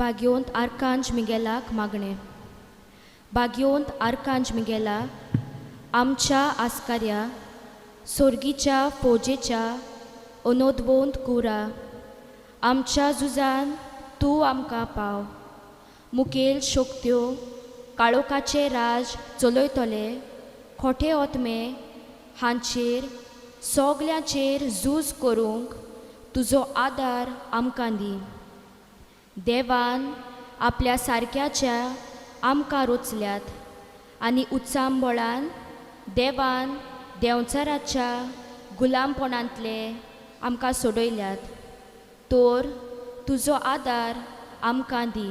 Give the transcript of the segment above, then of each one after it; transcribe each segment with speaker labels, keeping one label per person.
Speaker 1: भाग्योंत आर्कांज मिगेलाक मागणे. भाग्योंत आर्कांज मिगेला, आमच्या आस्कार्या सोर्गीच्या फौजेच्या अनोदवंत कुरा, आमच्या झुजान तूं आमकां पाव. मुखेल शक्त्यो काळोखाचे राज चलयतले, खोटे ओतमे हांचेर सोगल्यांचेर झूज करूंक तुजो आदार आमकां दी. देवान आपल्या सारक्याच्या आमकां रोचल्यात आनी उत्सांबळान देवान देंवचाराच्या गुलामपणांतले आमकां सोडयल्यात. तर तुजो आदार आमकां दी.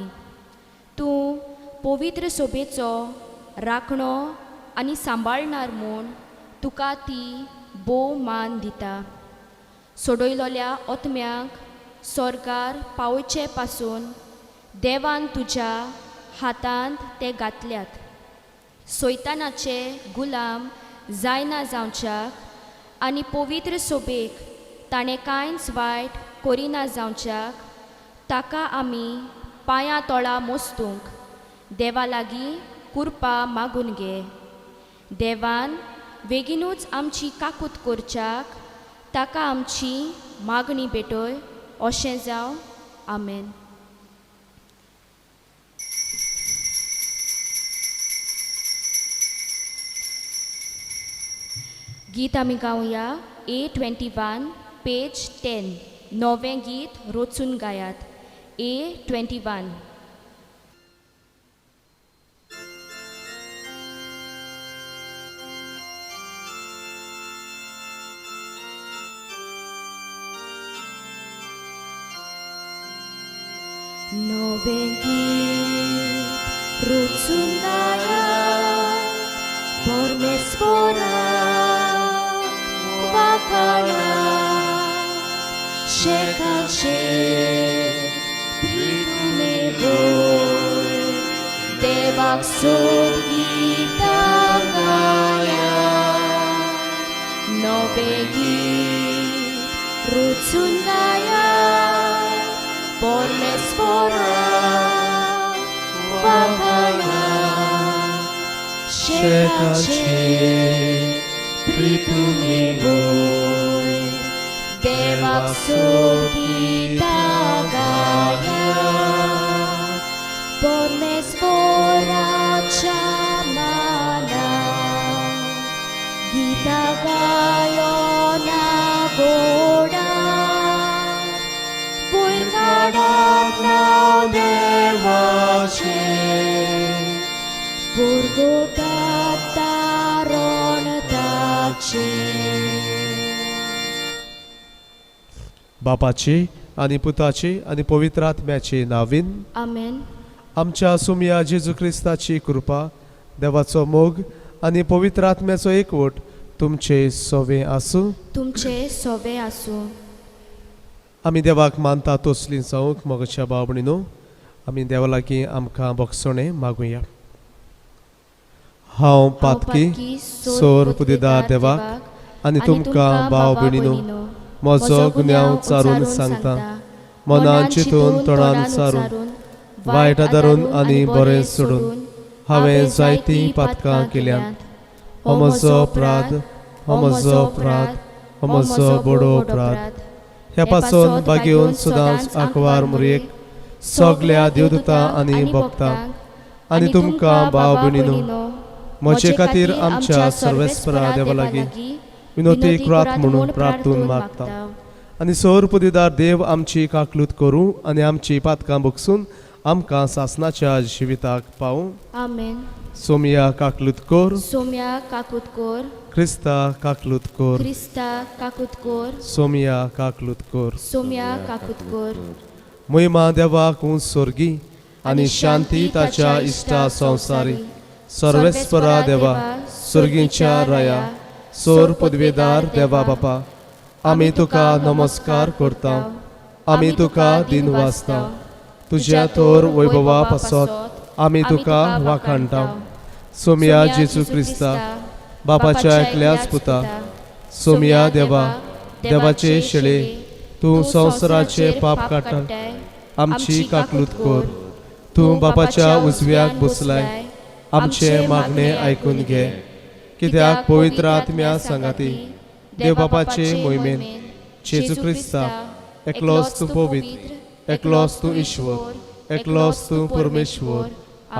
Speaker 1: तूं पवित्र सोबेचो राखणो आनी सांबाळणार म्हूण तुका ती भोव मान दिता. सोडयलोल्या ओतम्यांक स्वर्गार पावचे पासून देवान तुज्या हातांत ते घातल्यात. सैतानाचे गुलाम जायना जावच्याक आनी पवित्र सोबेक ताणें कांयच वायट करिना जावच्याक ताका आमी पांयां तोळा मोस्तूंक देवा लागीं कृपा मागून घे. देवान बेगीनूच आमची काकूत करच्याक ताका आमची मागणी भेटय. अशें जावं. आमेन. गीत आमी गावया A21 पेज 10. नवें गीत रोचून गायात. A21. नवें गीत रोचून गायात, परमेस्पराक वाखाणात. शेकाचे प्रितुमे बोल, देवाक सोद गितां गायात. नवें गीत रोचून गायात, परमेस्पराक वाखाणात. शेकाचे प्रितुमे बोल, देवाक सोद गितां गायात. परमेस्पराच्या मानान गितां गायोना गोडा. वयर काडाक नांव देवाचें, पुरगोटात तारण ताचें.
Speaker 2: बापाचे आनी पुताचे आनी पवित्र आत्म्याचे नांवीन.
Speaker 1: आमेन.
Speaker 2: आमच्या सुमया जेजू क्रिस्ताची कृपा, देवाचो मोग आनी पवित्र आत्म्याचो एकवट तुमचे सोवे आसूं.
Speaker 1: तुमचे सोवे आसूं.
Speaker 2: आमी देवाक मानता तसलीं जावंक मोगाच्या भाव भयणीनो, आमी देवा लागीं आमकां बोगसणे मागुया. हांव पातकी सोर पुदेदार देवाक आनी तुमकां भाव भयणीनो, म्हजो गुन्यांव चारून सांगता. मनान चिंतून तोंडान सारून वायट आदारून आनी बरें सोडून हांवें जायतीं पातकां केल्यांत. हो म्हजो अपराध, हो म्हजो अपराध, हो म्हजो बडो अपराध. ह्या पासून बागेवन सदांच आंकवार मुरयेक सगल्या देवदूतां आनी भक्तांक आनी तुमकां भाव भयणीनो, म्हजे खातीर आमच्या सर्वेस्परा देवा लागीं विनोती करात म्हणून प्रार्थून मागता. आनी सौर पुदेदार देव आमची काकलूत करूं आनी आमची पातकां बगसून आमकां सासणाच्या जिविताक पावूं.
Speaker 1: आमेन.
Speaker 2: सोमया काकलूत कोर,
Speaker 1: सोम्या काकूत कोर.
Speaker 2: क्रिस्ता काकलूत कोर,
Speaker 1: क्रिस्ता काकूत कोर.
Speaker 2: सोमया काकलूत कोर.
Speaker 1: सोम्या काकूत कोर.
Speaker 2: महिमा देवाक उंच सोर्गी आनी शांती ताच्या इश्टा संवसारी. सर्वेस्परा देवा, सुर्गीच्या राया, सोर पदवेदार देवा बापा, आमी तुका नमस्कार करता. आमी तुका दिन वाजता. तुज्या तोर वैभवा पासत आमी तुका वाखाणटा. सोमया जेजू क्रिस्ता, बापाच्या एकल्याच पुता. सोमया देवा, देवाचे शेळे, तूं संवसाराचे पाप काडटा. आमची काकलूत कोर. तूं बापाच्या उजव्याक बसलाय, आमचे मागणे आयकून घे. कित्याक पवित्र आत्म्या सांगाती देव बापाचे मोहिमेन जेजू क्रिस्ता एकलोच तूं पवित्र, एकलोच तूं ईश्वर, एकलोच तूं परमेश्वर.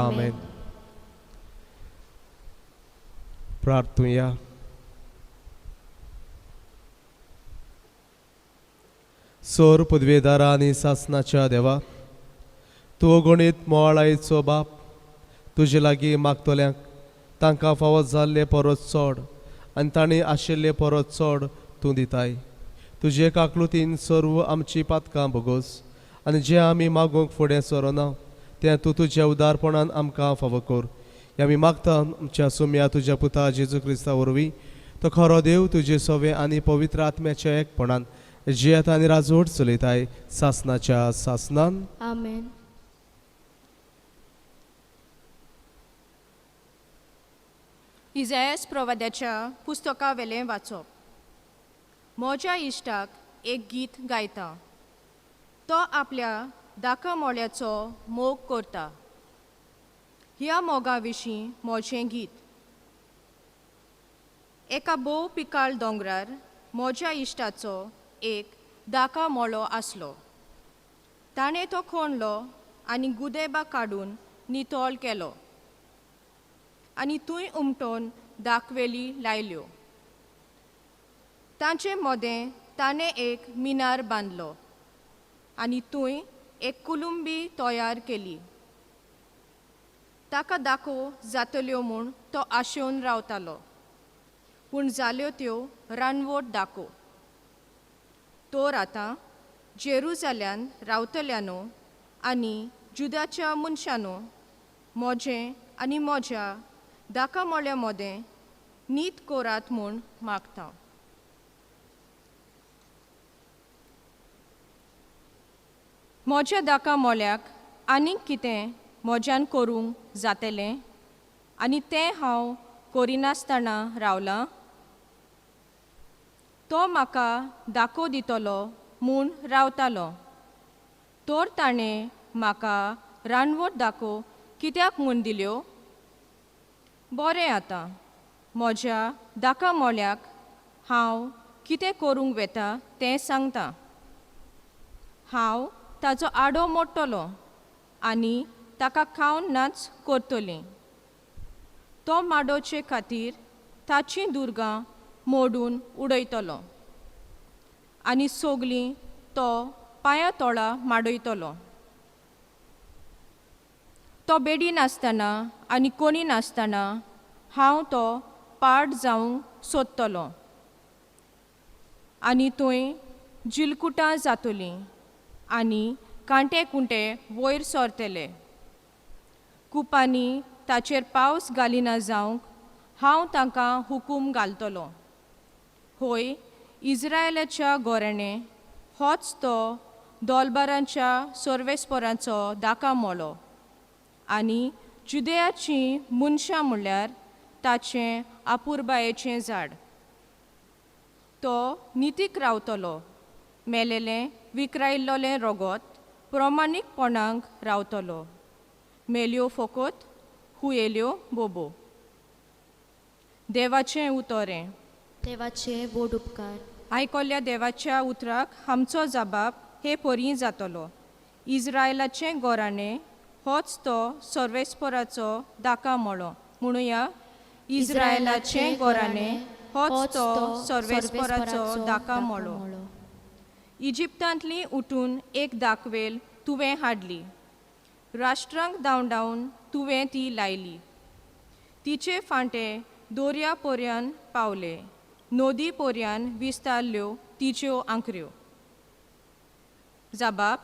Speaker 2: आमेन. प्रार्थुया. सोर पदवेदारा आनी सासनाच्या देवा, तूं गणीत मोवाळायेचो बाप, तुजे लागीं मागतल्यांक तांकां फावो जाल्ले परस चड आनी तांणी आशिल्ले परस चड तूं दिताय. तुजे काकलुतीन सर्व आमची पातकां भोगोस आनी जें आमी मागूंक फुडें सरना तें तूं तुज्या उदारपणान आमकां फावो कर. आमी मागता आमच्या सुम्या तुज्या पुता जेजू क्रिस्ता वरवीं. तो खरो देव तुजे सवे आनी पवित्र आत्म्याच्या एकपणान जियेत आनी राजवट चलयताय सासनाच्या सासनान.
Speaker 1: आमेन.
Speaker 3: इजायास प्रवाद्याच्या पुस्तका वेलें वाचप. म्हज्या इश्टाक एक गीत गायता. तो आपल्या दाका मोळ्याचो मोग करता. ह्या मोगा विशीं म्हजें गीत. एका भोव पिकाळ दोंगरार म्हज्या इश्टाचो एक दाका मोळो आसलो. ताणें तो खणलो आनी गुदेबा काडून नितळ केलो आनी थंय उमटोवन दाखवेली लायल्यो. तांचे मदें ताणें एक मिनार बांदलो आनी थंय एक कुलुंबी तयार केली. ताका दाखो जातल्यो म्हूण तो आशेवन रावतालो, पूण जाल्यो त्यो रानवट दाखो. तोर आतां जेरुजाल्यान रावतल्यानो आनी जुदाच्या मनशानो म्हजें आनी म्हज्या दाका मोळ्या मदें नीत कोरात म्हूण मागता. म्हज्या दाका मोळ्याक आनीक कितें म्हज्यान करूंक जातलें आनी तें हांव करिनासतना रावलां? तो म्हाका दाखो दितलो म्हूण रावतालो, तर ताणें म्हाका रानवट दाखो कित्याक म्हूण दिल्यो? बरें आतां म्हज्या दाका मोळ्याक हांव कितें करूंक वेता तें सांगता. हांव ताचो आडो मोडटलो आनी ताका खावन नाच करतलीं. तो माडोचे खातीर ताचीं दुर्गां मोडून उडयतलो आनी सोगलीं तो पांया तोळा माडयतलो. तो बेडी नासतना आनी कोणी नासतना हांव तो पाड जावंक सोदतलो आनी थंय जिलकुटां जातलीं आनी कांटे कुंटे वयर सरतले. कुपांनी ताचेर पावस घालिना जावंक हांव तांकां हुकूम घालतलो. होय, इस्रायेलाच्या गोराणे, होच तो दोलबारांच्या सर्वेस्परांचो दाका मोळो आनी जुदेयाचीं मनशां म्हणल्यार ताचें आपुरबायेचें झाड. तो नितीक रावतलो, मेलेलें विक्रायिल्लोलें रगत प्रमाणीकपणांक रावतलो. मेल्यो फकत, हुयेल्यो बोबो. देवाचें उतोरें.
Speaker 1: देवाचे बोड उपकार.
Speaker 3: आयकोल्ल्या देवाच्या उतराक आमचो जबाब हे परी जातलो. इस्रायेलाचें गोराणे, होच तो सर्वेस्पराचो दाका मोळो. म्हणुया, इस्रायेलाचें गोराणे, होच तो सर्वेस्पराचो दाका मोळो. इजिप्तांतली उठून एक दाखवेल तुवें हाडली. राष्ट्रांक धांवडावन तुवें ती लायली. तिचे फांटे दोर्या पर्यान पावले, नदी पर्यान विस्तारल्यो तिच्यो आंकऱ्यो. जबाब.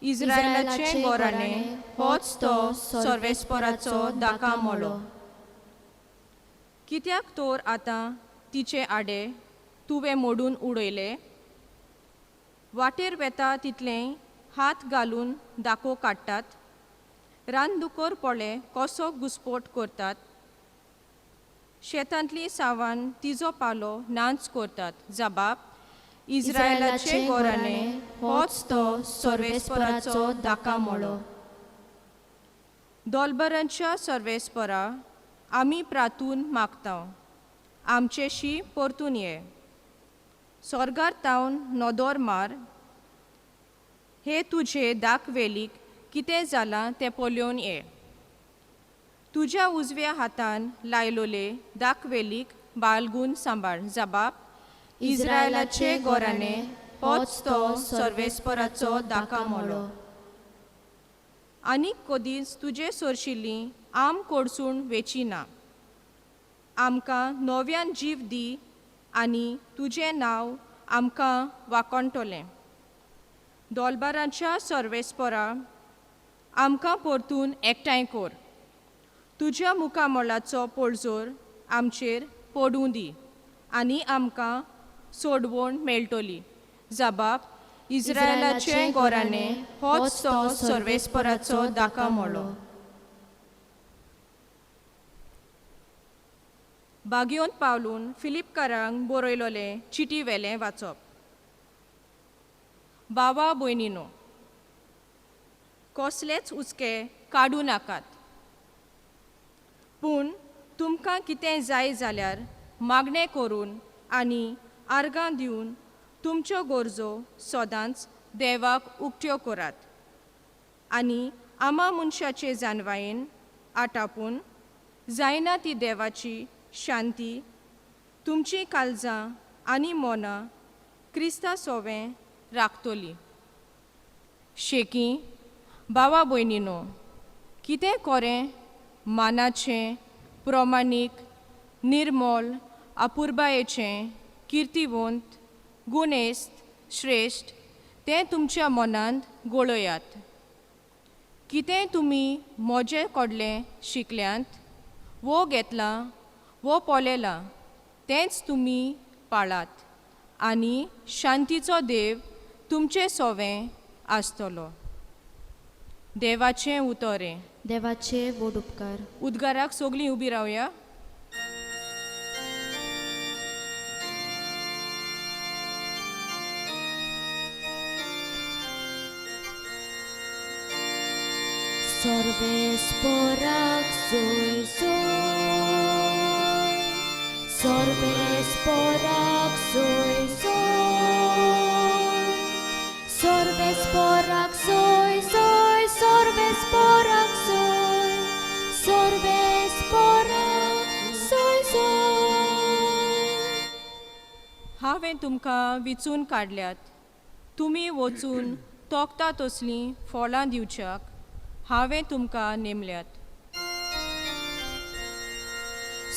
Speaker 3: इस्रायेलाचें गोराणे, होच तो सर्वेस्पराचो दाका मोळो. कित्याक तर आतां तिचे आडे तुवें मोडून उडयले? वाटेर वेता तितलें हात घालून दाखो काडटात. रानदुकर पोळे कसो घुसपट करतात. शेतांतली सावन तिजो पालो नाच करतात. जबाब. इस्रायेलाचे गोराणे, होच तो सर्वेस्पराचो दाका मोळो. दोलबरांच्या सर्वेस्परा आमी प्रातून मागता आमचेशी परतून ये. स्वर्गार तावन नदोर मार, हे तुजे दाखवेलीक कितें जालां तें पळोवन ये. तुज्या उजव्या हातान लायलोले दाखवेलीक बाळगून सांबाळ. जबाब: इस्रायलाचे गोराणे, होच तो सर्वेस्पराचो दाका मोलो. आनीक कदींच तुजे सोरशिल्लीं आम कोडसून वेचिना. आमकां नव्यान जीव दी आनी तुजें नांव आमकां वाकोणटोलें. दोलबारांच्या सर्वेस्परा आमकां परतून एकठांय कोर. तुज्या मुखामोलाचो पळजोर आमचेर पडूं दी आनी आमकां सोडवण मेळटली. जबाब: इस्रायलाचे गोराणे, होच तो सर्वेस्पराचो दाका मोलो. बागयोन पावलून फिलिपकारांक बरयलोलें चिटी वेलें वाचप. भावा भयणीनो, कसलेच उचके काडूं नाकात, पूण तुमकां कितें जाय जाल्यार मागणें करून आनी आर्गां दिवन तुमच्यो गरजो सदांच देवाक उक्त्यो करात. आनी आमा मनशाचे जानवायेन आटापून जायना ती देवाची शांती तुमची काळजां आनी मोना क्रिस्ता सोवें राखतली. शेकी भावा भयणीनो, कितें खरें, मानाचें, प्रमाणीक, निर्मोल, अपुरबायेचें, किर्तिवंत, गुणेस्त, श्रेश्ठ तें तुमच्या मनांत गळयात. कितें तुमी म्हजे कडलें शिकल्यांत, वो घेतलां, वो पळयलां, तेंच तुमी पाळात, आनी शांतीचो देव तुमचे सोवें आसतलो. देवाचें उतोरें.
Speaker 1: देवाचे बोड उपकार.
Speaker 3: उद्गाराक सोगलीं उबी रावया.
Speaker 1: सर्वेस्पराक सोय सोय, सर्वेस्पराक सोय सोय, सर्वेस्पराक सोय सोय, सर्वेस्पराक सोय, सर्वेस्पराक सोय सोय.
Speaker 3: हांवें तुमकां विचून काडल्यात, तुमी वचून तोखता तसलीं फळां दिवच्याक हांवें तुमकां नेमल्यात.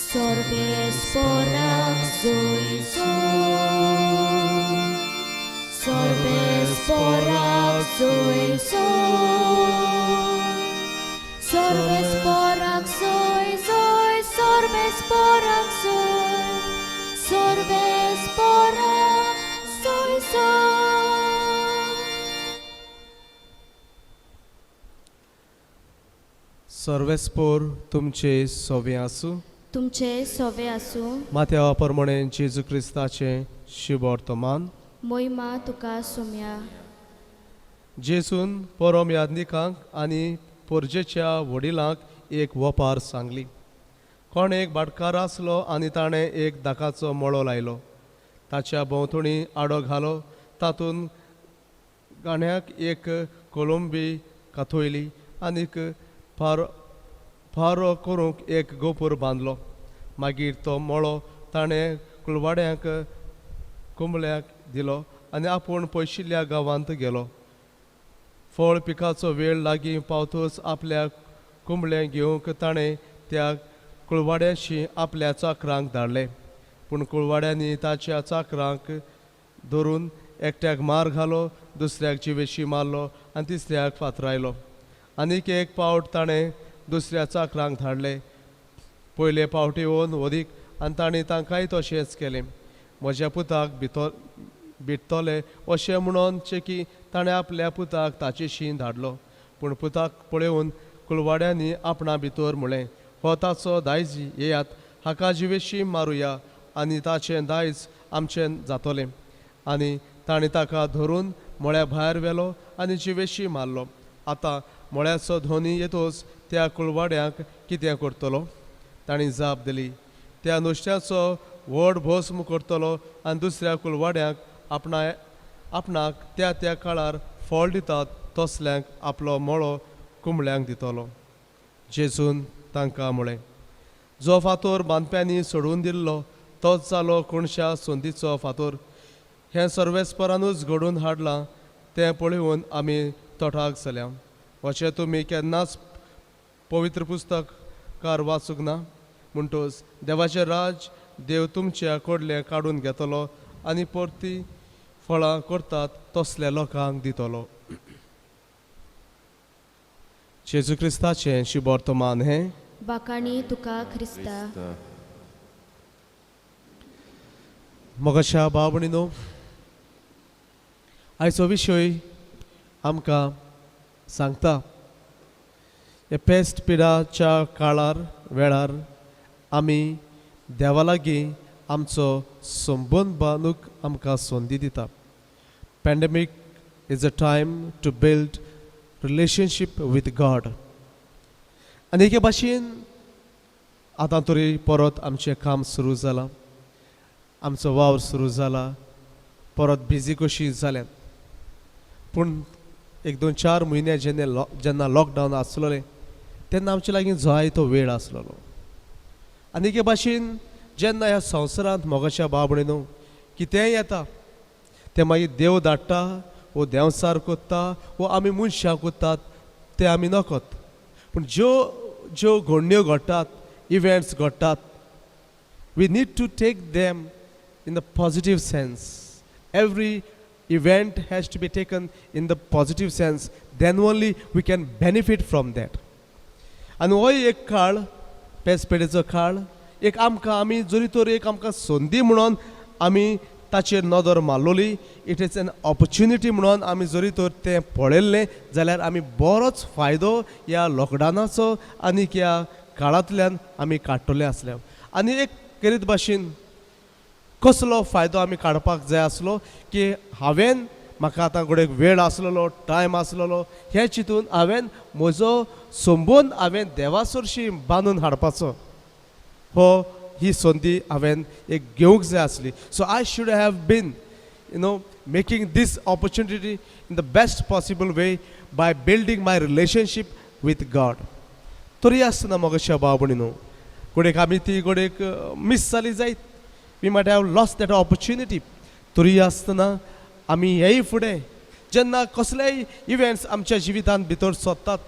Speaker 1: सर्वेस्पराक सोय सोय, सर्वेस्पराक सोय सोय, सर्वेस्पराक सोय सोय, सर्वेस्पराक सोय, सर्वेस्पराक सोय सोय.
Speaker 2: सर्वेस्पोर तुमचे सोवे आसूं.
Speaker 1: तुमचे सोवे आसूं.
Speaker 2: माथ्या प्रमाणे जेजू क्रिस्ताचे शुभवर्तमान.
Speaker 1: मोहिमा तुका सोम्या.
Speaker 2: जेजून परम याज्ञिकांक आनी पोरजेच्या वडिलांक एक वपार सांगली. कोण एक भाटकार आसलो आनी ताणें एक दाकाचो मळो लायलो. ताच्या भोंवतणी आडो घालो. तातूंत गाण्याक एक कोलंबी कातोयली आनीक फारो करूंक एक गोपूर बांदलो. मागीर तो मळो ताणें कुलवाड्यांक कुंबळ्याक दिलो आनी आपूण पयशिल्ल्या गांवांत गेलो. फळ पिकाचो वेळ लागीं पावतूच आपल्या कुंबळें घेवंक ताणें त्या कुळवाड्याशी आपल्या चाकरांक धाडले. पूण कुळवाड्यांनी ताच्या चाकरांक धरून एकट्याक मार घालो, दुसऱ्याक जिवेशी मारलो आनी तिसऱ्याक फातरायलो. आनीक एक पावट ताणें दुसऱ्या चाकरांक धाडले. पयले पावटी येवन वदीक आनी तांणी तांकांय तशेंच केलें. म्हज्या पुताक भिडटले अशें म्हणून की ताणें आपल्या पुताक ताचेशी धाडलो. पूण पुताक पळयोवन कुलवाड्यांनी आपणा भितर म्हळें, हो ताचो दायज येयात, हाका जिवेशी मारुया आनी ताचें दायज आमचें जातलें. आनी ताणें ताका धरून मळ्या भायर व्हेलो आनी जिवेशी मारलो. आतां मोळ्याचो ध्वनी येतोच त्या कुळवाड्याक कितें करतलो? ताणी जाप दिली, त्या नुस्त्याचो व्हड भोस्म करतलो आनी दुसऱ्या कुळवाड्याक आपणाक त्या त्या काळार फळ दितात तसल्यांक आपलो मोळो कुंबळ्यांक दितलो. जेजून तांकां म्हळें, जो फातोर बांदप्यांनी सोडून दिल्लो तोच जालो कोणशा सोंदीचो फातोर. हें सर्वेस्परानूच घडोवन हाडलां तें पळोवन आमी तोठाक जाल्या. अशें तुमी केन्नाच पवित्र पुस्तकार वाचूंक ना. म्हणटोच देवाचें राज देव तुमच्या कडलें काडून घेतलो आनी परती फळां करतात तसल्या लोकांक दितलो. जेजू क्रिस्ताचें शुभ वर्तमान हें.
Speaker 1: बाकाणी तुका ख्रिस्ता.
Speaker 2: मोगाच्या भाव भयणीनो, आयचो विशय आमकां सांगता हे पेस्ट पिडाच्या काळार वेळार आमी देवा लागीं आमचो संबंद बांदूंक आमकां संदी दिता. Pandemic is a time to build relationship with God. आनी एके भाशेन आतां तरी परत आमचें काम सुरू जालां, आमचो वावर सुरू जाला, परत बिजी कशी जाल्यात. पूण 1-2-4 म्हयने जेन्ना लॉकडावन आसलोलें तेन्ना आमचे लागीं जाय तो वेळ आसलोलो. आनी एके भाशेन जेन्ना ह्या संवसारांत मोगाच्या भाव भयणीनो कितेंय येता तें मागीर देव धाडटा वो देंवसार कोत्ता वो आमी मनशां कोत्तात ते आमी नकत. पूण ज्यो घडण्यो घडटात, इव्हेंट्स घडटात, we need to take them in the positive sense. Every event has to be taken in the positive sense. Then only we can benefit from that. And हो एक काळ, पेसपेडेचो काळ, एक आमकां आमी जरी तर एक आमकां संदी म्हणून आमी ताचेर नदर मारलोली, इट इज एन ऑपॉर्च्युनिटी म्हणून आमी जरी तर तें पळयल्लें जाल्यार आमी बरोच फायदो ह्या लॉकडावनाचो आनी ह्या काळांतल्यान आमी काडटले आसल्या. आनी एक करीत भाशेन कसलो फायदो आमी काडपाक जाय आसलो की हांवें म्हाका आतां कडेन वेळ आसलेलो, टायम आसलेलो, हे चिंतून हांवें म्हजो संबंद हांवें देवा सरशी बांदून हाडपाचो ही संदी हांवें एक घेवंक जाय आसली. So I should have been making this opportunity in the best possible way by building my relationship with God. तरी आसतना मोगाच्या भाव भयणीनो, कडेक आमी ती कडेक मिस जाली जायत. We might have lost that opportunity. तरी आसतना आमी हेय फुडें जेन्ना कसलेय इव्हेंट्स आमच्या जिवितांत भितर सोदतात,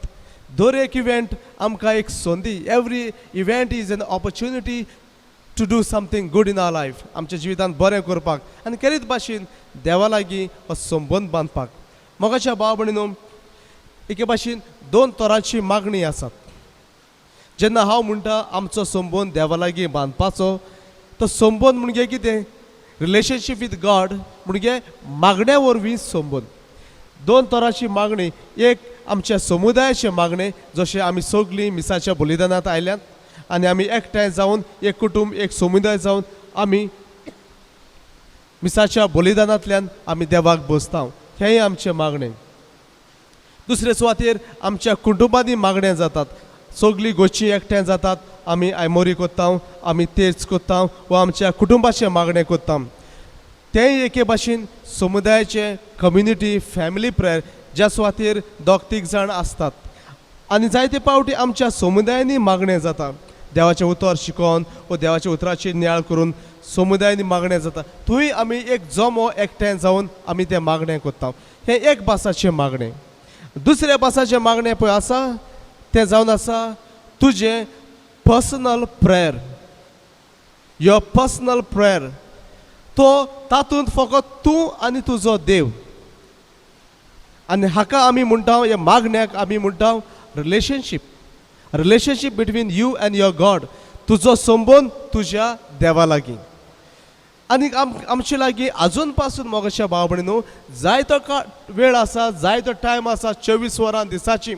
Speaker 2: दर एक इव्हेंट आमकां एक संदी. Every event is an opportunity to do something good in our life. आमच्या जिवितांत बरें करपाक आनी करीत भाशेन देवा लागीं हो संबंद बांदपाक. मोगाच्या भाव भयणीनो, एके भाशेन 2 तरांची मागणी आसात. जेन्ना हांव म्हणटा आमचो संबंद देवा लागीं बांदपाचो, तो संबंद म्हणजे कितें? रिलेशनशीप विथ गॉड म्हणजे मागण्या वरवीं संबंद. 2 तरांची मागणी. एक आमच्या समुदायाचे मागणे, जशें आमी सगळीं मिसाच्या बलिदानांत आयल्यात आनी आमी एकठांय जावन एक कुटुंब, एक समुदाय जावन आमी मिसाच्या बलिदानांतल्यान आमी देवाक बसता. हेंय आमचें मागणें. दुसरे सुवातेर आमच्या कुटुंबांनी मागण्या जातात. सगळीं गोश्टी एकठांय जातात, आमी आयमोरी कोत्ता, आमी तेच कोत्ता वा आमच्या कुटुंबाचे मागणे कोत्ता. तेय एके भाशेन समुदायाचे कम्युनिटी फॅमिली प्रेयर ज्या सुवातेर 2-3 जाण आसतात. आनी जायते पावटी आमच्या समुदायांनी मागणे जाता. देवाचें उतर शिकोवन वा देवाच्या उतराची नियाळ करून समुदायांनी मागणे जाता. थंय आमी एक जमो एकठांय जावन आमी तें मागणें कोत्ता. हें एक भासाचें मागणें. दुसऱ्या भासाचें मागणें पळय आसा तें जावन आसा तुजें personal prayer. Your personal prayer. तो तातूंत फकत तूं आनी तुजो देव. आनी हाका आमी म्हणटा, ह्या मागण्याक आमी म्हणटा relationship. Relationship between you end your God. तुजो संबंद तुज्या देवा लागीं. आनी आमचे लागीं आजून पासून मोगाच्या भाव भयणीनो जाय तो वेळ आसा, जाय तो टायम आसा, 24 वरां दिसाची.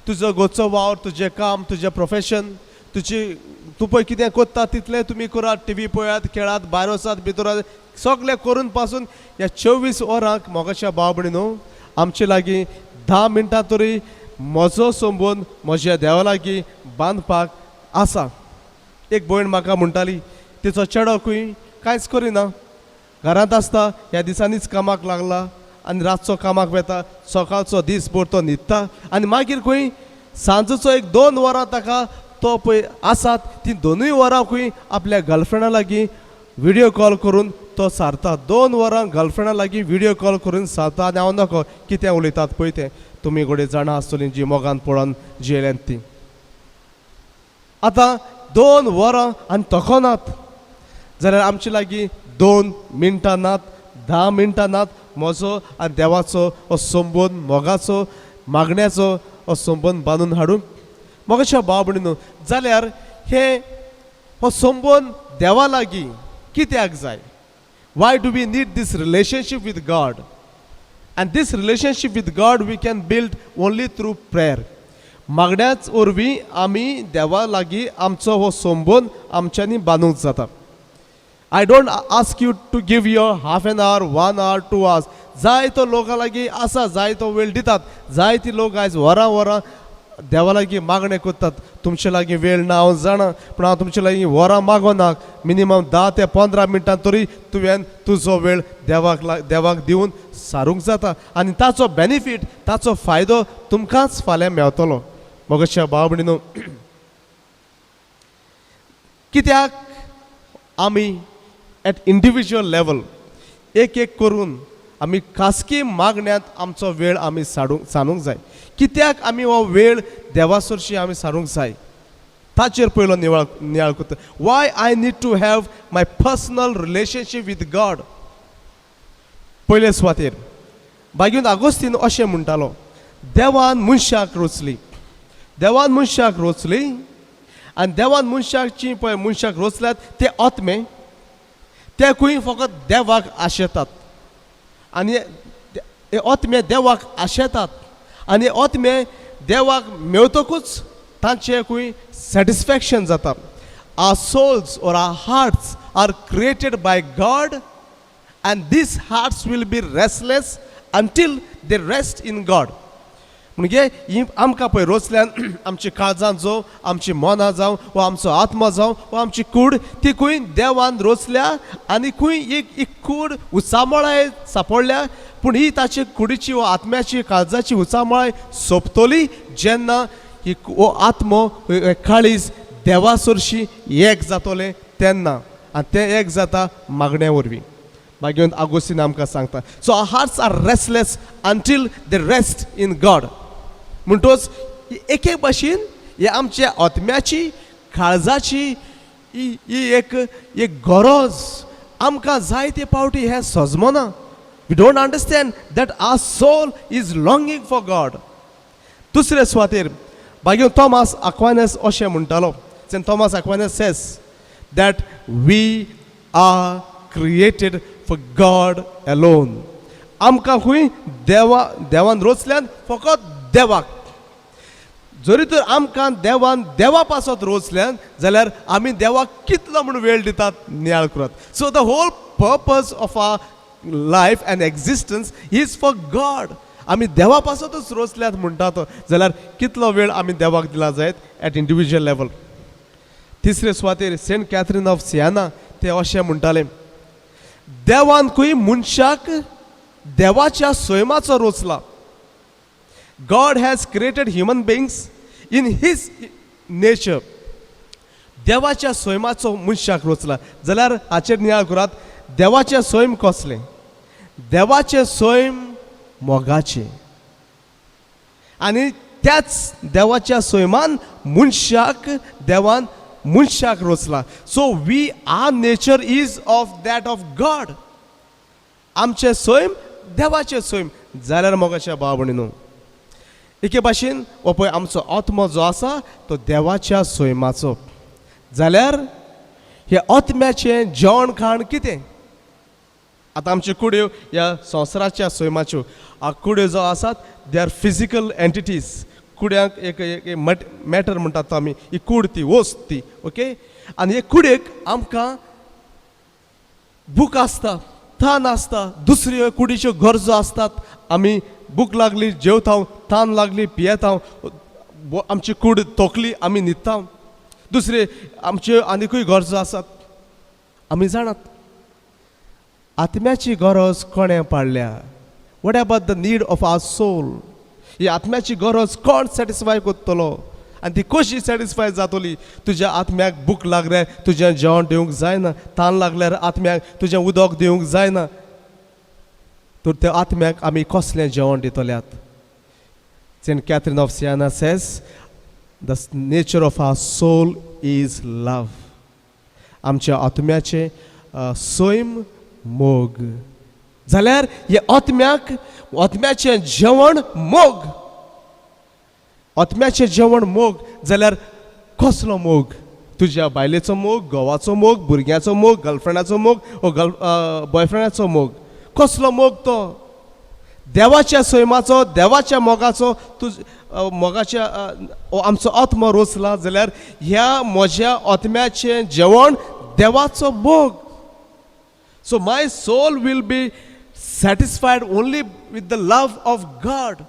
Speaker 2: तुजो गोचो वावर, तुजें काम, तुजें प्रोफेशन, तूं पळय कितें कोत्ता तितलें तुमी करात. टीव्ही पळयात, खेळात, भायर वचात, भितर सगळें करून पासून ह्या 24 वरांक मोगाच्या भाव भयणीनो आमचे लागीं 10 मिनटां तरी म्हजो संबंद म्हज्या देवा लागीं बांदपाक आसा. एक भयण म्हाका म्हणटाली तिचो चेडोकूय कांयच करिना, घरांत आसता, ह्या दिसांनीच कामाक लागला आनी रातचो कामाक वेता, सकाळचो दीसभर तो न्हिदता आनी मागीर खंय सांजेचो एक 2 वरां ताका तो पळय आसात, ती 2 वरांकूय आपल्या गर्लफ्रेंडा लागीं व्हिडियो कॉल करून तो सारता. 2 वरां गर्लफ्रेंडा लागीं व्हिडियो कॉल करून सारता आनी हांव नकळो कितें उलयतात पळय तें तुमी घोडे जाणा आसतलीं जी मोगान पडोन जियेल्यांत ती. आतां 2 वरां आनी तोखनात जाल्यार आमचे लागीं 2 मिनटां नात, 10 मिनटां नात म्हजो आनी देवाचो हो संबंद मोगाचो मागण्याचो हो संबंद बांदून हाडूंक. मोगाच्या भाव भयणीनो, जाल्यार हो संबंद देवा लागीं कित्याक जाय? Why do we need this relationship with God? And this relationship with God we can build only through prayer. मागण्याच वरवीं आमी देवा लागीं आमचो हो संबंद आमच्यांनी बांदूंक जाता. I don't ask you to give your half an hour, 1 hour, 2 hours. जाय तो लोकां लागीं आसा, जाय तो वेळ दितात. जाय ती लोक आयज वरां देवा लागीं मागणें करतात. तुमचे लागीं वेळ ना हांव जाणा, पूण हांव तुमचे लागीं वरां मागोनाक, मिनिमम 10 ते 15 मिनटां तरी तुवें तुजो वेळ देवाक दिवन सारूंक जाता आनी ताचो बेनिफीट, ताचो फायदो तुमकांच फाल्यां मेळटलो. मोगाच्या भाव भयणीनो, कित्याक आमी एट इंडिविज्युअल लेवल एक करून आमी खासगी मागण्यांत आमचो वेळ आमी सारूंक जाय? कित्याक आमी हो वेळ देवा सरशी आमी सारूंक जाय? ताचेर पयलो नियाळ करता. Why I need to have my personal relationship with God. पयले सुवातेर बागीन आगोस्तीन अशें म्हणटालो, देवान मनशाक रचली, देवान मनशाक रचली आनी देवान मनशाची पळय मनशाक रचल्यात ते आत्मे, ते खंय फकत देवाक आशेतात आनी हे आत्मे देवाक आशेतात आनी आत्मे देवाक मेळटकूच तांचे खंय सॅटिस्फॅक्शन जाता. Our souls or our hearts are created by God and these hearts will be restless until they rest in God. म्हणजे ही आमकां पळय रचल्यान आमची काळजां जावं, आमची मनां जावं, वा आमचो आत्मा जावं, वा आमची कूड, ती खंय देवान रचल्या आनी खंय एक कूड उचामळाय सापडल्या. पूण ही ताची कुडीची वा आत्म्याची काळजाची उचामळाय सोंपतली जेन्ना ही आत्मो काळीज देवा सरशी एक जातोलें तेन्ना. आनी तें एक जाता मागण्या वरवीं. मागीर आगोस्तीन आमकां सांगता, so our hearts are restless until they rest in God. म्हणटोच एके भाशेन हे आमच्या आत्म्याची काळजाची ही एक गरज आमकां जायते पावटी हें सजमना. We don't understand that our soul is longing for God. दुसरे सुवातेर मागीर थॉमस अक्वायनस अशें म्हणटालो, Thomas Aquinas says that we are created for God alone. आमकां खंय देवान रचल्यान फकत देवाक. जरी तर आमकां देवा पासत रचल्यान जाल्यार आमी देवाक कितलो म्हूण वेळ दितात नियाळ करात. So the whole purpose of our life and existence is for God. आमी देवा पासतच रचल्यात म्हणटात जाल्यार कितलो वेळ आमी देवाक दिला जायत एट इंडिविज्युअल लेवल. तिसरे सुवातेर सेंट कॅथरीन ऑफ सियाना ते अशें म्हणटाले, देवान खंय मनशाक देवाच्या स्वयमाचो रचला. God has created human beings in his nature. देवाच्या स्वयमाचो मनशाक रचला. जाल्यार हाचेर नियाळ करात, देवाचे स्वयं कसले? देवाचे स्वयं मोगाचे आनी त्याच देवाच्या स्वयमान देवान मनशाक रचला. So we are nature is of that of God. आमचे स्वयं देवाचे स्वयं. जाल्यार मोगाच्या भाव भयणीनो, एके भाशेन हो पळय आमचो आत्मो जो आसा तो देवाच्या स्वयमाचो. जाल्यार हे आत्म्याचें जेवण खाण कितें? आतां आमच्यो कुड्यो ह्या संवसाराच्या स्वयमाच्यो. कुड्यो जो आसात दे आर फिजिकल एंटिटीज. कुड्यांक एक मॅटर म्हणटात तो आमी, ही कूड ती वस्त ती, ओके. आनी हे कुडेक आमकां भूक आसता, थान आसता, दुसऱ्यो कुडीच्यो गरजो आसतात, आमी भूक लागली जेवता, तान लागली पियेता, आमची कूड तोकली आमी न्हिदता. दुसरे आमच्यो आनिकूय गरजो आसात. आमी जाणात आत्म्याची गरज कोणें पाडल्या. What about the need of our soul? ही आत्म्याची गरज कोण सॅटिस्फाय करतलो आनी ती कशी सॅटिस्फाय जातली? तुज्या आत्म्याक भूक लागल्यार तुजें जेवण दिवंक जायना, तान लागल्यार आत्म्याक तुजें उदक दिवंक जायना, तर त्या आत्म्याक आमी कसलें जेवण दितल्यात? Saint Catherine of Siena says the nature of our soul is love. आमच्या आत्म्याचे सैम मोग. जाल्यार हे आत्म्याचें जेवण मोग. आत्म्याचें जेवण मोग जाल्यार कसलो मोग? तुज्या बायलेचो मोग, घोवाचो मोग, भुरग्याचो मोग, गर्लफ्रेंडाचो मोग वो बॉयफ्रेंडाचो मोग? कसलो मोग तो? देवाच्या सैमाचो, देवाच्या मोगाचो मोगाच्या आमचो आत्मो रोसला जाल्यार ह्या म्हज्या आत्म्याचें जेवण देवाचो मोग. So my soul will be satisfied only with the love of God.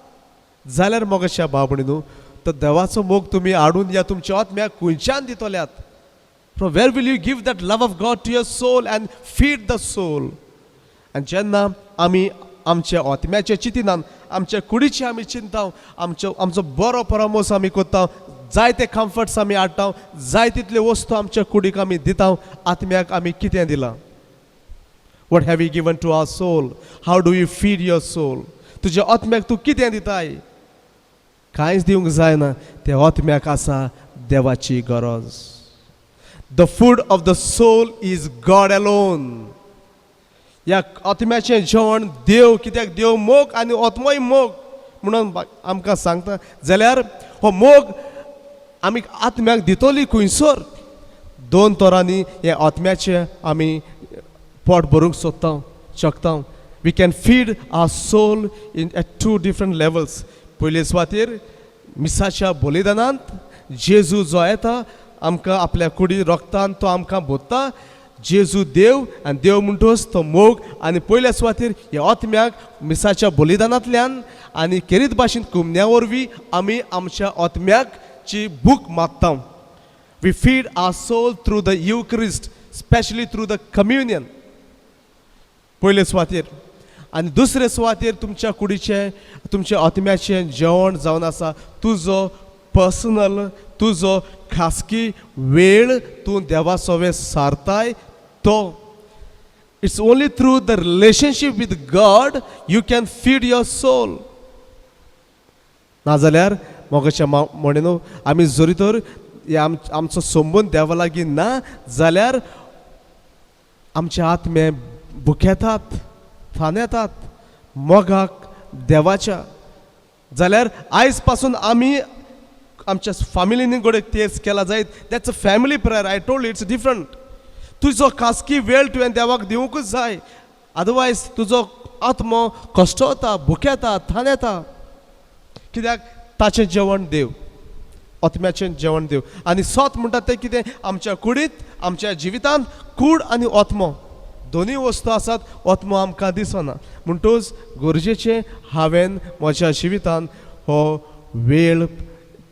Speaker 2: जाल्यार मोगाच्या बाबणीनू तो देवाचो मोग तुमी हाडून या तुमच्या आत्म्याक खंयच्यान दितल्यात? From where will you give that love of God to your soul and feed the soul? आनी जेन्ना आमी आमच्या आत्म्याच्या चिंतनान आमच्या कुडीची आमी चिंता, आमचो बरो परामोस आमी कोत्ता, जाय ते कम्फर्ट्स आमी हाडटा, जाय तितल्यो वस्तू आमच्या कुडीक आमी दिता, आत्म्याक आमी कितें दिलां? What have you given to our soul? How do you feed your soul? तुज्या आत्म्याक तूं कितें दिताय? कांयच दिवंक जायना. त्या आत्म्याक आसा देवाची गरज. The food of the soul is God alone. ह्या आत्म्याचें जेवण देव, कित्याक देव मोग आनी आत्मोय मोग म्हणून आमकां सांगता. जाल्यार हो मोग आमी आत्म्याक दितली खंयसर? दोन तरांनी हे आत्म्याचें आमी पोट भरूंक शकता. We can feed our soul in at 2 different levels. पयले सुवातेर मिसाच्या बलिदानांत जेजू जो येता आमकां आपल्या कुडी रोगतान तो आमकां भोगता. जेजू देव आनी देव म्हणटोच तो मोग. आनी पयल्या सुवातेर ह्या आत्म्याक मिसाच्या बलिदानांतल्यान आनी खेरीत भाशेन कुमन्या वरवीं आमी आमच्या आत्म्याची भूक मागता. We feed our soul through the Eucharist, especially through the communion. पयले सुवातेर. आनी दुसरे सुवातेर तुमच्या कुडीचें, तुमच्या आत्म्याचें जेवण जावन आसा तुजो पर्सनल, तुजो खासगी वेळ तूं देवा सोवे सारताय तो. It's only through the relationship with God you can feed your soul. नाजाल्यार मोगाच्या म्हणून आमी जरी तर आमचो संबंद देवा लागीं ना जाल्यार आमचे आत्मे भुकेतात, थान येतात मोगाक देवाच्या. जाल्यार आयज पासून आमी आमच्या फॅमिलीनी गोडे तेच केला जायत. That's a family prayer. I told it's different. तुजो खासगी वेळ तुवें देवाक दिवंकूच जाय. अदरवायज तुजो आत्मो कश्टता, भुकेता, थान येता. कित्याक ताचें जेवण देव, आत्म्याचें जेवण देव. आनी सोत म्हणटा तें कितें? आमच्या कुडींत, आमच्या जिवितांत कूड आनी आत्मो दोनूय वस्तू आसात. आत्मो आमकां दिसना. म्हणटूच गरजेचें हांवें म्हज्या जिवितांत हो वेळ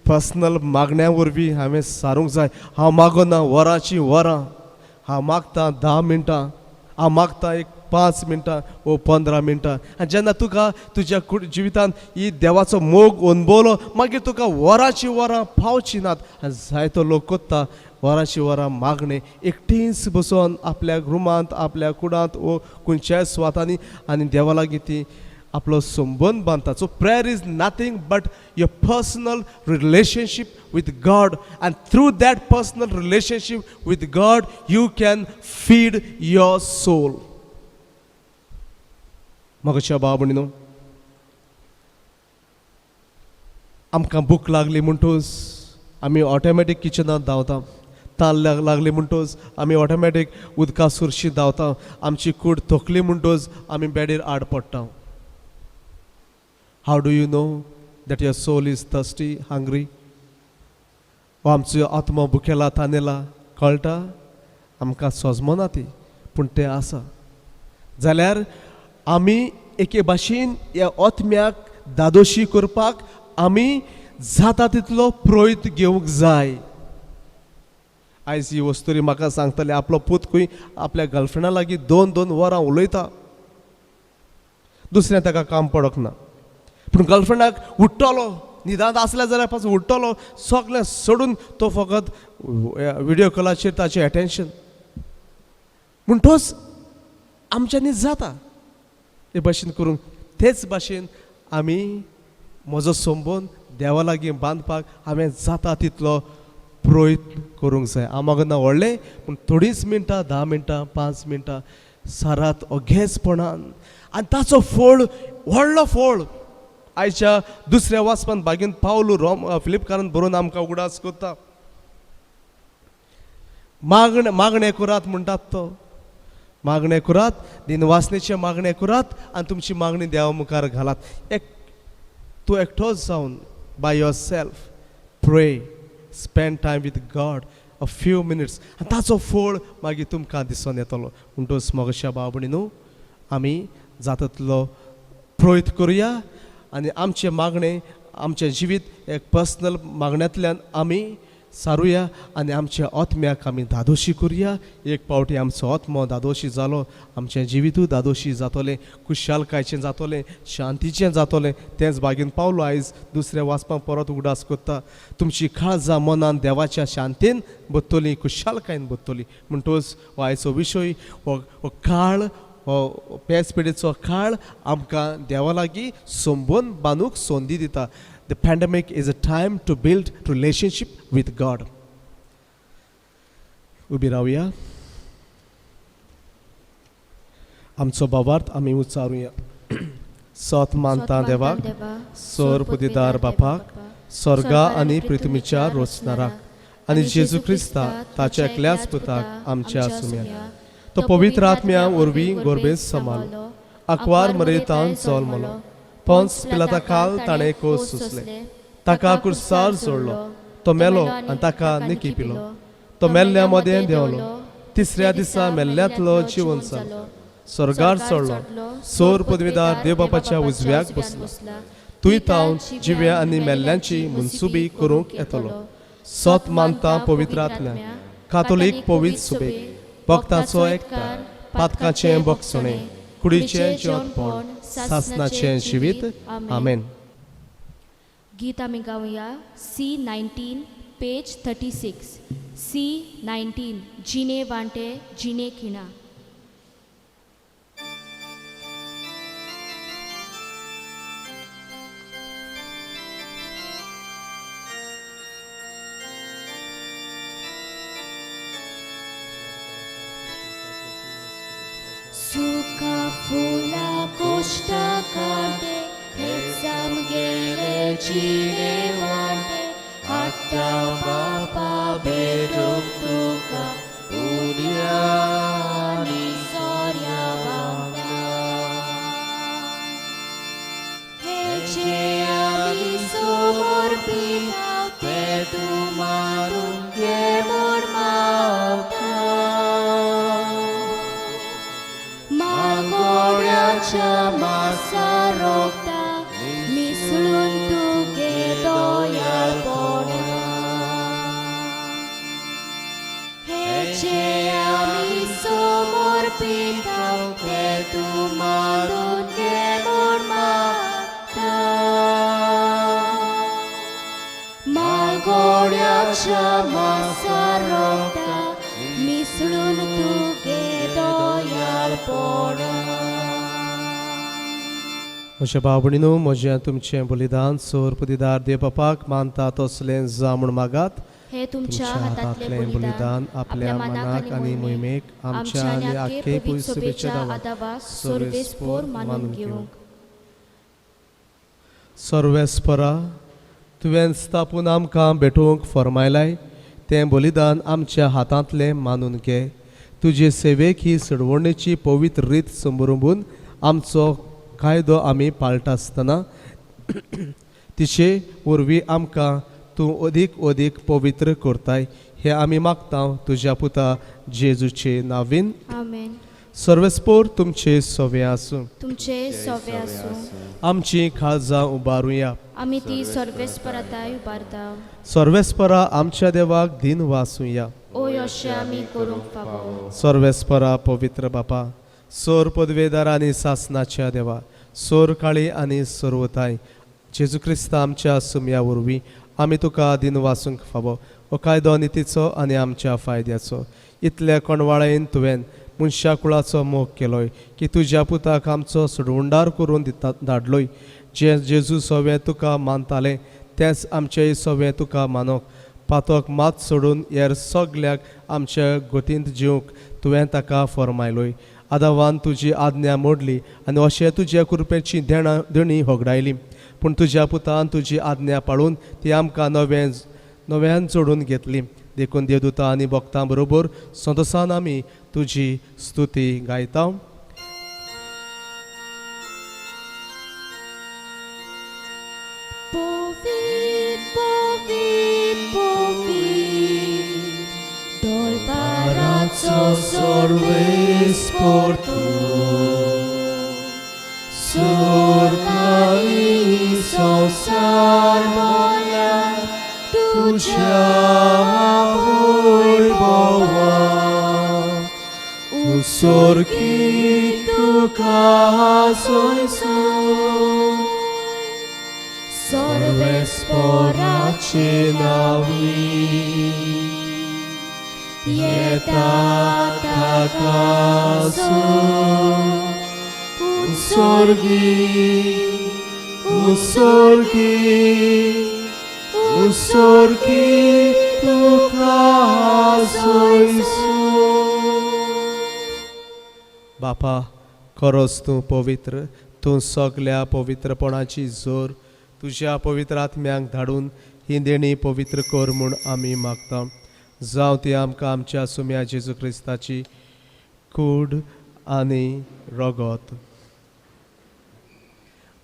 Speaker 2: पर्सनल मागण्या वरवीं हांवें सारूंक जाय. हांव मागना वरांची वरां, हांव मागता 10 मिनटां, हांव मागता एक 5 मिनटां वो 15 मिनटां. आनी जेन्ना तुका तुज्या जिवितांत ही देवाचो मोग अनुभवलो मागीर तुका वरांची वरां पावची नात. आनी जायतो लोक कोत्ता वरांची वरां मागणे एकटीच बसून आपल्या रुमांत, आपल्या कुडांत वो खंयच्याय सुवातांनी आनी देवा लागीं ती आपलो संबंद बांदता. So prayer is nothing but your personal relationship with God, and through that personal relationship with God you can feed your soul. मोगाच्या बाबणीनो आमकां भूक लागली म्हणटूच आमी ऑटोमॅटीक किचनांत धांवता. ताल लागली म्हणटूच आमी ऑटोमॅटीक उदका सुरशी धांवता. आमची कूड थकली म्हणटूच आमी बेडीर आड पडटा. How do you know that your soul is thirsty, hungry? वो आमचो आत्मो भुकेला, तानेला कळटा? आमकां सोजमना ती, पूण तें आसा. जाल्यार आमी एके भाशेन ह्या आत्म्याक दादोशी करपाक आमी जाता तितलो प्रयत्न घेवंक जाय. आयज ही वस्तुरी म्हाका सांगतले आपलो पूत खंय आपल्या गर्लफ्रेंडा लागीं 2-2 वरां उलयता, दुसरें ताका काम पडोंक ना. पूण गर्लफ्रेंडाक उठ्ठलो निदान आसल्या जाल्यार पासून उठ्ठलो सगळें सोडून तो फकत व्हिडिओ कॉलाचेर ताचें एटेन्शन. पूण तोच आमच्यांनी जाता हे भाशेन करूंक. तेच भाशेन आमी म्हजो संबंद देवा लागीं बांदपाक हांवें जाता तितलो प्रयत्न करूंक जाय. हांव म्हाका व्हडलें पूण थोडींच मिनटां 10 मिनटां 5 मिनटां सारात अगेजपणान आनी ताचो फळ व्हडलो फळ आयच्या दुसऱ्या वाचपान बागेन पावलो फिलिपकारान बरोवन आमकां उगडास करता. मागणें करात म्हणटात तो, मागणें करात, दिनवासनेचें मागणें करात आनी तुमची मागणी देवा मुखार घालात. तूं एकटोच जावन बाय युअर सेल्फ प्रे, spend time with God a few minutes आनी ताचो फळ मागीर तुमकां दिसून येतलो. म्हणटच मोगाच्या भाव भयणीनो, आमी जाता तितलो प्रयत्न करुया आनी आमचे मागणें आमचें जिवीत एक पर्सनल मागण्यांतल्यान आमी सारुया आनी आमच्या आत्म्याक आमी दादोशी करुया. एक पावटी आमचो आत्मो दादोशी जालो, आमचें जिवीतूय दादोशी जातलें, खुशालकायेचें जातलें, शांतीचें जातलें. तेंच बागेन पावलो आयज दुसऱ्या वाचपाक परत उगडास करता. तुमची काळजां मनान देवाच्या शांतीन बतली, खुशालकायेन बतली. म्हणटच हो आयचो विशय, हो काळ, हो पेज पिडेचो काळ आमकां देवा लागीं संबंद बांदूंक संदी दिता. The pandemic is a time to build relationship with God. उबी रावया. आमचो बाबार्थ आमी उच्चारुया. सत मानता देवाक, सोर पुदिदार बापाक, स्वर्गा आनी पृथ्वीच्या रोचणाराक आनी जेजू क्रिस्ता ताच्या एकल्याच पुताक आमच्या सुम्या. तो पवित्र आत्म्या वरवीं गोरबेन समालो, आंकवार मरेतान जल्मलो, पोंस पिलाता काल ताणें कोस सुसले, ताका कुर्सार जोडलो, तो मेलो आनी ताका निकी पिलो, तो मेल्ल्या मदें देंवलो, तिसऱ्या दिसा मेल्ल्यांतलो जिवन जालो, स्वर्गार चडलो, सोर पदवीदार देव बापाच्या उजव्याक बसलो, तुय तावन जिव्या आनी मेल्ल्यांची मनसुबी करूंक येतलो. सत मानता पवित्र आत्म्या, कातोलीक पवित्र सुबेक, भक्तांचो एकठांय, पातकाचें भक्षणें, कुडीचें जेवणपण, सासणाचें जिवीत. आमेन.
Speaker 1: गीत आमी गावया. C19 page 36. C19 जिने वांटे जिने खिणा.
Speaker 4: सुखा फुला कोष्टा काटे हेजाम गेले जिने वाटे हाता बापा बेडूक तुका उड्या आनी सोर्या बांगता. हेचे आमी समोर पिताव ते तूं मारून घे म्हूण मागता. मागोड्याच्या मासा रोगता मिसळून तुगे दोयार पोडा. हेचे आमी समोर पिताव ते तूं मारून घे म्हूण मागता. मागोड्याच्या मासा रोगता मिसळून तुगे दोयार पोडा.
Speaker 2: म्हज्या भाव भयणीनो, म्हजें तुमचें बलिदान सोर पुदिदार देव बापाक मानता तसलें जा म्हूण मागात.
Speaker 1: हे तुमच्या
Speaker 2: हातांतलें
Speaker 1: हातांतलें
Speaker 2: बलिदान आपल्या मनाक आनी मोहिमेक आमच्या आनी आख्खे पुरुसभेच्या दावा सर्वेस्पर मानून घेवंक. सर्वेस्परा, तुवें स्थापून आमकां भेटूंक फरमायलाय तें बलिदान आमच्या हातांतलें मानून घे. तुजे सेवेक ही सडवणेची पवित्र रीत संभरून आमचो कायदो आमी पाळटा आसतना तिचे वरवीं आमकां तूं अदीक अदीक पवित्र करताय. हे आमी मागता तुज्या पुता जेजूचे नांवीन.
Speaker 1: आमेन.
Speaker 2: सर्वेस्पोर तुमचे सोवे आसूं.
Speaker 1: तुमचे सवे आसूं.
Speaker 2: आमची काळजां उबारुया.
Speaker 1: आमी ती सर्वेस्पराताय उबारता.
Speaker 2: सर्वेस्परा आमच्या देवाक दिन वासुया.
Speaker 1: ओय अशें आमी करूंक फावो.
Speaker 2: सर्वेस्परा पवित्र बापा, सोर पदवेदार आनी सासनाच्या देवा, सोर काळी आनी सर्वताय, जेजू क्रिस्त आमच्या सुम्या वरवीं आमी तुका दिन वासूंक फावो. हो कायदो नितीचो आनी आमच्या फायद्याचो. इतल्या कोणवाळेन तुवें मनशा कुळाचो मोग केलोय की तुज्या पुताक आमचो सोडवंडार करून धाडलोय. जे जेजू सोवें तुका मानताले तेंच आमचेय सोवें तुका मानोक. पातोक मात सोडून हेर सगल्याक आमच्या गोतींत जिवंक तुवें ताका फरमायलोय. आदावान तुजी आज्ञा मोडली आनी अशें तुज्या कृपेची देणी होगडायली. पूण तुज्या पुतान तुजी आज्ञा पाळून ती आमकां नव्यान जोडून घेतली. देखून देवदूतां आनी भक्तां बरोबर सदोसान आमी तुजी स्तुती गायता.
Speaker 4: Povit, povit, povit, dolbaraco sorvespor tu, sorgai sonsar moja, tuja vojvoła, usorki tuka sojsoj. Sorvesporaci nawi, jeta takasu, usorgi, usorgi, usorgi tukasoisu.
Speaker 2: बापा, खरोच तूं पवित्र, तूं सगल्या पवित्रपणाची जोर तुज्या पवित्र आत्म्यांक धाडून ही देणी पवित्र कर म्हूण आमी मागता. जावं ती आमकां आमच्या सुम्या जेजू क्रिस्ताची कूड आनी रगत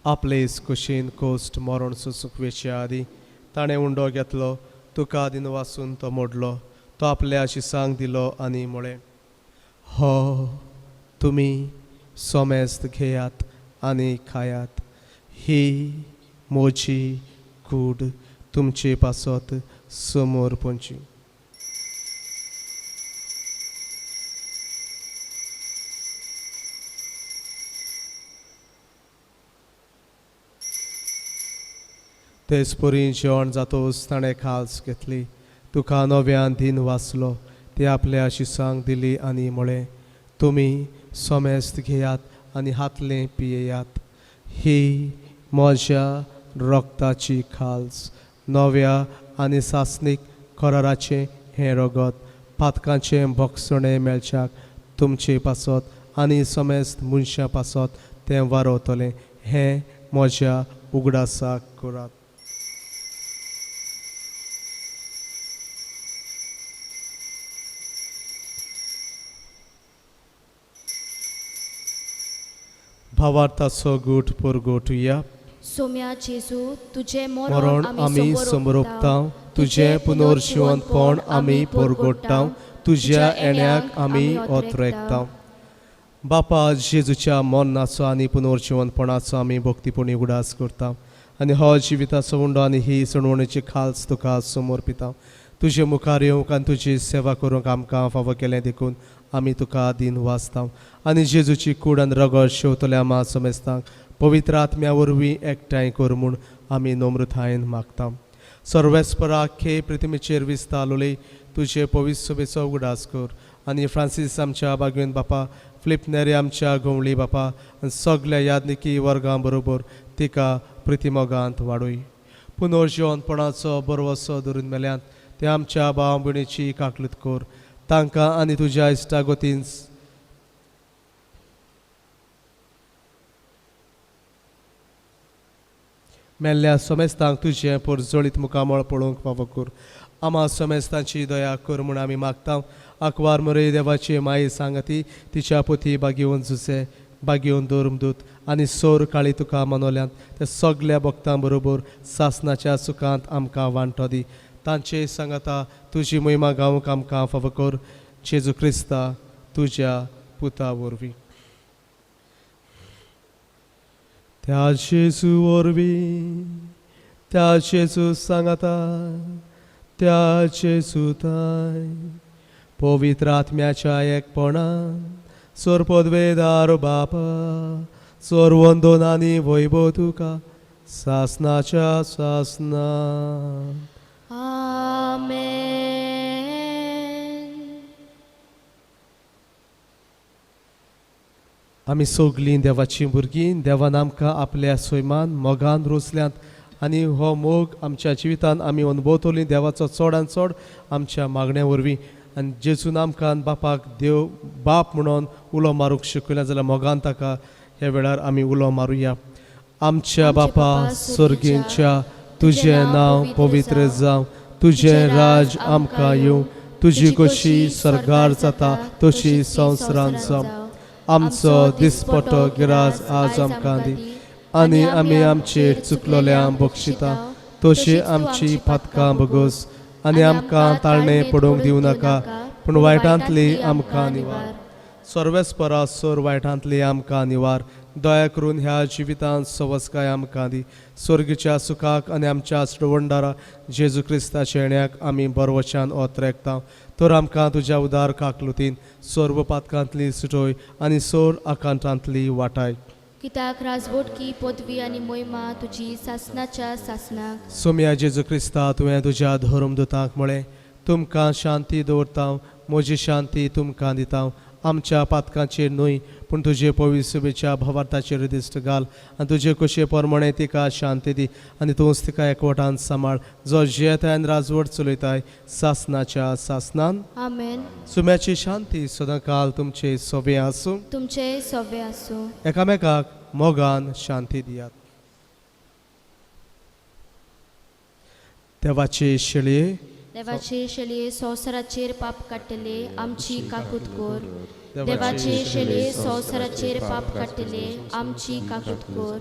Speaker 2: आपलेच कुशीन कोस्ट मरण सुसुकवेच्या आदी ताणें उंडो घेतलो, तुका दिन वासून तो मोडलो, तो आपल्या शिसांक दिलो आनी म्हळें, हो तुमी सोमेस्त घेयात आनी खायात. ही मोची कूड तुमचे पासत समोर पोंची. तेच परी जेवण जातोच ताणें खास घेतली, तुका नव्यान दिन वाचलो, ती आपल्या शिसांक दिली आनी म्हळें, तुमी सोमेस्त घेयात आनी हातलें पियेयात. ही म्हज्या रक्ताची खाल्स, नव्या आनी सासनीक कराराचें हें रगत, पातकांचें भोगसणें मेळच्याक तुमचे पासत आनी समेस्त मनशां पासत तें वारवतलें. हें म्हज्या उगडासाक करात. भावार्थाचो घोट परगोटुया.
Speaker 1: सोम्या जेजू, तुझे
Speaker 2: मरण
Speaker 1: मरण
Speaker 2: आमी समरोपता, तुझें पुनर्जिवंतपण आमी परगोडटा, तुज्या येण्याक आमी ओतरेकता. बापा, जेजूच्या मरणाचो आनी पुनर्जिवंतपणाचो आमी भक्तीपणी उगडास करता आनी हो जिविताचो उंडो आनी ही सणवणेची खाल्स तुका समर्पिता. तुजे मुखार येवंक आनी तुजी सेवा करूंक आमकां फावो केलें देखून आमी तुका दिन वाचता आनी जेजूची कूड आनी रगत शेवतल्या मा समेस्तांक पवित्र आत्म्या वरवीं एकठांय कर म्हूण आमी नम्रतायेन मागता. सर्वेस्परा खे पृथ्वीचेर विस्तारलोले तुजे पवित्र सभेचो उगडास कर आनी फ्रांसीस आमच्या बागवेन बापा, फिलिप नेरी आमच्या गवळी बापा आनी सगल्या यादनिकी वर्गां बरोबर तिका प्रितीमोगांत वाडय. पुनर्जिवंतपणाचो बरवसो धरून मेल्यांत ते आमच्या भाव भयणीची काकलूत कर. तांकां आनी तुज्या इश्टागोतीन मेल्ल्या समेस्तांक तुजें परजळीत मुखामळ पळोवंक फावो कर. आमा समेस्तांची दया कर म्हूण आमी मागता. आंकवार मरे देवाची माई सांगती, तिच्या पोती बागेवन झुसे, बागेवन दोरमदूत आनी सोर काळी तुका मनोल्यांत ते सगल्या भक्तां बरोबर सासनाच्या सुखांत आमकां वांटो दी. तांचे सांगता तुजी महिमा गावंक आमकां फावो कर. जेजू क्रिस्ता, तुज्या पुता वरवीं त्या जेजू वरवीं त्या जेजू सांगाता त्या जेजूताय पवित्र आत्म्याच्या एकपणान सोर पदवेदार बापा सोर वंदन आनी वैभव तुका सासनाच्या सासना
Speaker 1: आमेन.
Speaker 2: आमी सगलीं देवाची भुरगीं देवान आमकां आपल्या सैमान मोगान रोसल्यांत आनी हो मोग आमच्या जिवितान आमी अनुभवतलीं देवाचो चडांत चड आमच्या मागण्या वरवीं आनी जेजून आमकां बापाक देव बाप म्हणून उलो मारूंक शिकयलें जाल्यार मोगान ताका हे वेळार आमी उलो मारुया. आमच्या बापा सर्गींच्या तुजें नांव पवित्र जावं तुजें राज आमकां येवं तुजी कशी स्वर्गार जाता तशी संवसारांत जावं आमचो दिसपटो गिराज आज आमकां दी आनी आमी आमचेर चुकलोल्यांक बक्षिता तशी आमची पातकां बगोस आनी आमकां ताळणे पडूंक दिवं नाका पूण वायटांतली आमकां निवार. सर्वेस्परा सोर वायटांतली आमकां निवार दया करून ह्या जिवितांत सवस्काय आमकां दी स्वर्गीच्या सुखाक आनी आमच्या श्रवणदारा जेजू क्रिस्ताच्या येण्याक आमी बरवशान ओतरेकता तर आमकां तुज्या उदार काकलुतीन सर्व पातकांतली सुटोय आनी सोर आकांतांतली वाटाय.
Speaker 1: कित्याक राजवटकी पदवी आनी मोहिमा तुजी सासनाच्या सासनाक.
Speaker 2: सोम्या जेजू क्रिस्ता तुवें तुज्या धर्मदुतांक म्हळें तुमकां शांती दवरता म्हजी शांती तुमकां दिता आमच्या पातकांचेर न्हय पूण तुजे पवित्रच्या भावार्थाचेर दिश्ट घाल आनी तुजे कशे परमणे तिका शांती दी आनी तूंच तिका एकवटान सांबाळ जो जेताय आनी राजवट चलयताय सासनाच्या सासनान.
Speaker 1: आमेन.
Speaker 2: सुम्याची शांती सदांकाल तुमचे सोबे आसूं
Speaker 1: तुमचे सवे आसूं.
Speaker 2: एकामेकाक मोगान शांती दियात. देवाचे शेळये
Speaker 1: देवाचे शेळये संवसाराचेर पाप काडटले आमची काकूत कोर. देवाचे शेळये संवसाराचेर पाप काडटले आमची काकूत कोर.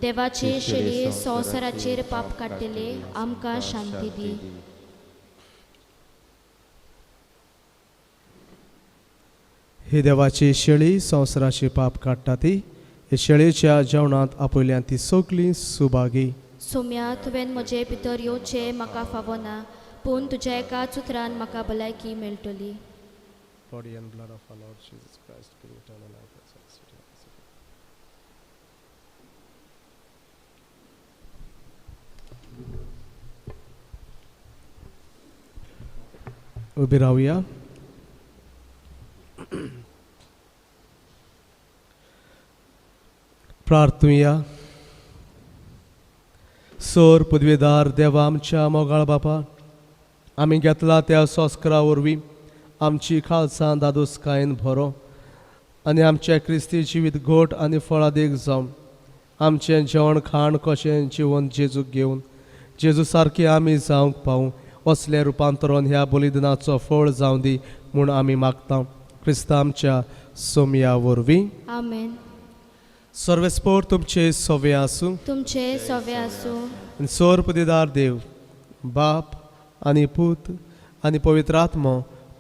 Speaker 1: देवाचे शेळये संवसाराचेर पाप काडटले आमकां शांती दी.
Speaker 2: ही देवाची शेळी संवसाराचे पाप काडटा ती हे शेळयेच्या जेवणांत आपयल्यान ती सगलीं सुभागी.
Speaker 1: सोम्या तुवें म्हजे भितर येवचे म्हाका फावो ना पूण तुज्या एकाच उतरान म्हाका भलायकी मेळटली.
Speaker 2: Body and blood of our Lord Jesus Christ, bring eternal life and sanctity. उबे राहूया. प्रार्थूया. सोर पदवेदार देवा आमच्या मोगाळ बापा आमी घेतला त्या संस्कारा वरवीं आमची खालसां दादोसकायेन भरो आनी आमच्या क्रिस्ती जिवीत घोट आनी फळादेक जावन आमचें जेवण खाण कशें जिवन जेजूक घेवन जेजू सारके आमी जावंक पावूं असलें रुपांतरण ह्या बलिदानाचो फळ जावं दी म्हूण आमी मागता क्रिस्ता आमच्या सोम्या वरवीं.
Speaker 1: आमेन.
Speaker 2: सर्वेस्पोर तुमचे सोवे आसूं.
Speaker 1: तुमचे सवे आसूं.
Speaker 2: आनी सोर पदवेदार देव बाप आनी पूत आनी पवित्र आत्मो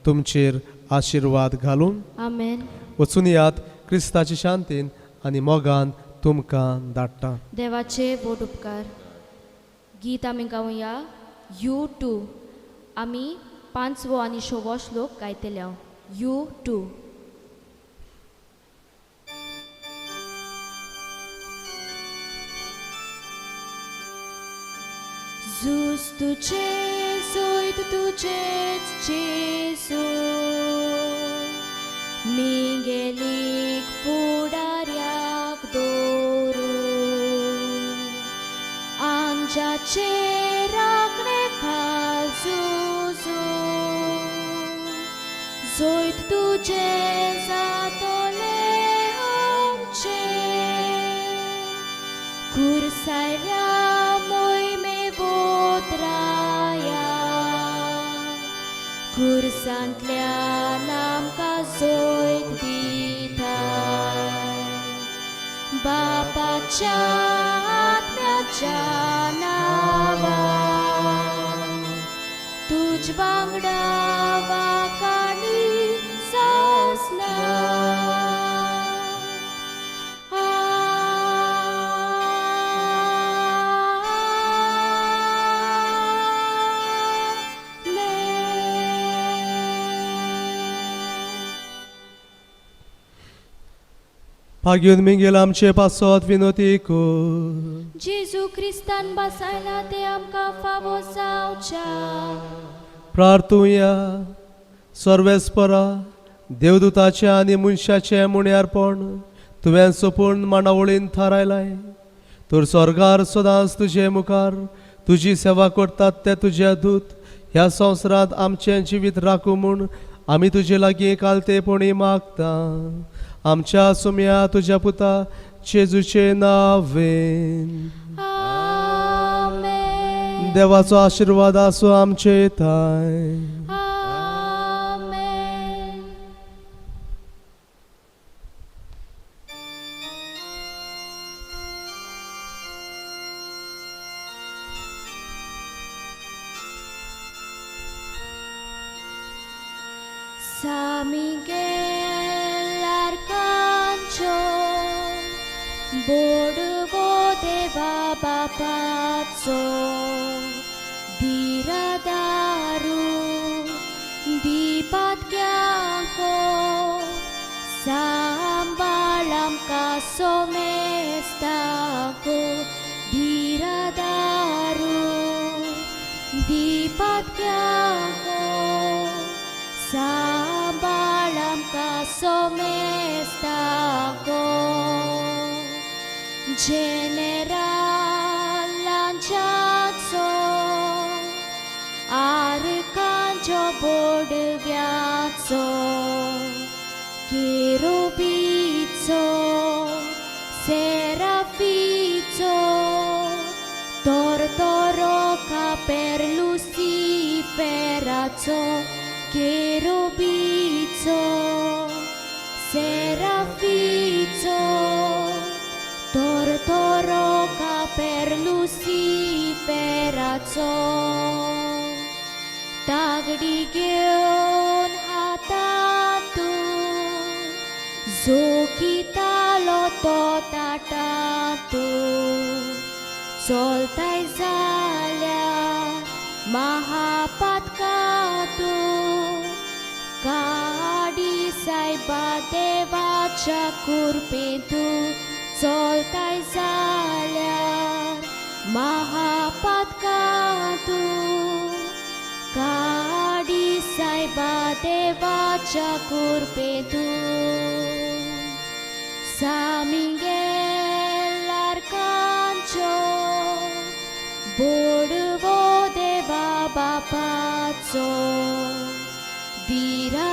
Speaker 2: तुमचेर आशिर्वाद घालून
Speaker 1: आमेन.
Speaker 2: वचून यात क्रिस्ताची शांतीन आनी मोगान तुमकां धाडटा.
Speaker 1: देवाचे बोट उपकार. गीत आमी गावया यू टू. आमी 5वो आनी 6वो श्लोक गायतले. You too. Zus tuce, soit tuceți Jesu, Mingelic pudariac doru, Angea cerac necal zuzu, Soit tuce zatole omce, Cursairea कुर्सांतल्या नामकां जोयत दिताय बापाच्या आत्म्याच्या नांवान तुज वांगडा Vakani सासना
Speaker 2: Pagiun mingyel amche pasot vinotiku.
Speaker 1: जेजू क्रिस्तान बसायला ते आमकां फावो जावच्या.
Speaker 2: प्रार्थुया सर्वेस्परा देवदूताचे आनी मनशाचे मुण्यारपण तुवें सोपून मांडावळीन थारायलाय. तर स्वर्गार सदांच तुजे मुखार तुजी सेवा करतात ते तुजे दूत ह्या संवसारांत आमचें जिवीत राखूं म्हूण आमी तुजे लागीं कालतेपणी मागता. आमच्या सुम्या तुज्या पुता जेजूचे नांवेन.
Speaker 1: आमेन.
Speaker 2: देवाचो आशिर्वाद आसूं आमचे थंय.
Speaker 1: आमेन. San Miguel Arcángel, bordo deva bapazo, diradaru, dipatkyako, sambalam kasomestako, diradaru, dipatkyako, sambalam kasomestako. General lanciato, arcangelo bordeviazzo, cherubizzo, serafizzo, tortoroca per luciferazzo, cherubizzo, serafizzo, tortoroca per luciferazzo. तागडी घेऊन हातातून जोखितालो तो ताटातून चलताय जाल्यार महापातकातून काडी सायबा देवाच्या कुरपेतून चलताय जाल्यार महापातकातून काडी सायबा देवाच्या कुरपेतून. San Miguel Arcángel, bordo deva bapazo, dira